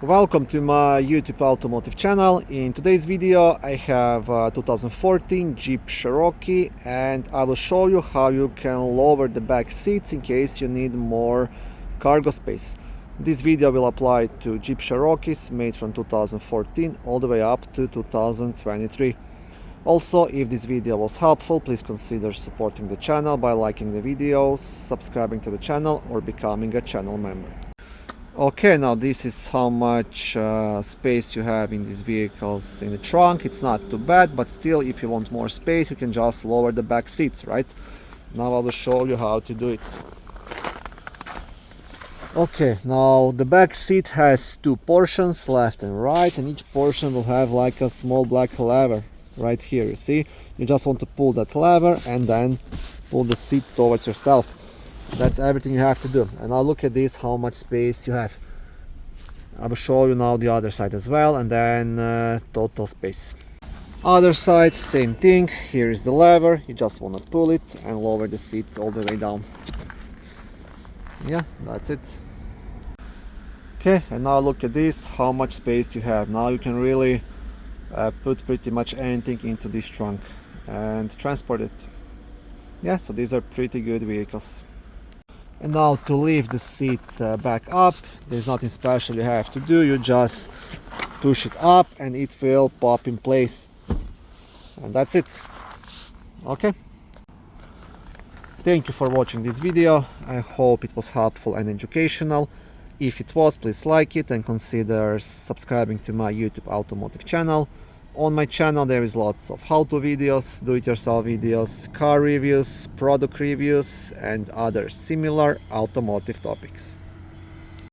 Welcome to my YouTube automotive channel. In today's video I have a 2014 Jeep Cherokee and I will show you how you can lower the back seats in case you need more cargo space. This video will apply to Jeep Cherokees made from 2014 all the way up to 2023. Also, if this video was helpful, please consider supporting the channel by liking the video, subscribing to the channel or becoming a channel member. Okay, now this is how much space you have in these vehicles in the trunk. It's not too bad, but still, if you want more space, you can just lower the back seats, right? Now I will show you how to do it. Okay, now the back seat has two portions, left and right, and each portion will have like a small black lever right here. You see, you just want to pull that lever and then pull the seat towards yourself. That's everything you have to do. And now look at this, how much space you have. I will show you now the other side as well, and then total space. Other side, same thing. Here is the lever. You just want to pull it and lower the seat all the way down. Yeah, that's it. Okay, and now look at this, how much space you have. Now you can really put pretty much anything into this trunk and transport it. Yeah, so these are pretty good vehicles. And now to lift the seat back up, there's nothing special you have to do. You just push it up and it will pop in place. And that's it. Okay. Thank you for watching this video. I hope it was helpful and educational. If it was, please like it and consider subscribing to my YouTube automotive channel. On my channel there is lots of how-to videos, do-it-yourself videos, car reviews, product reviews and other similar automotive topics.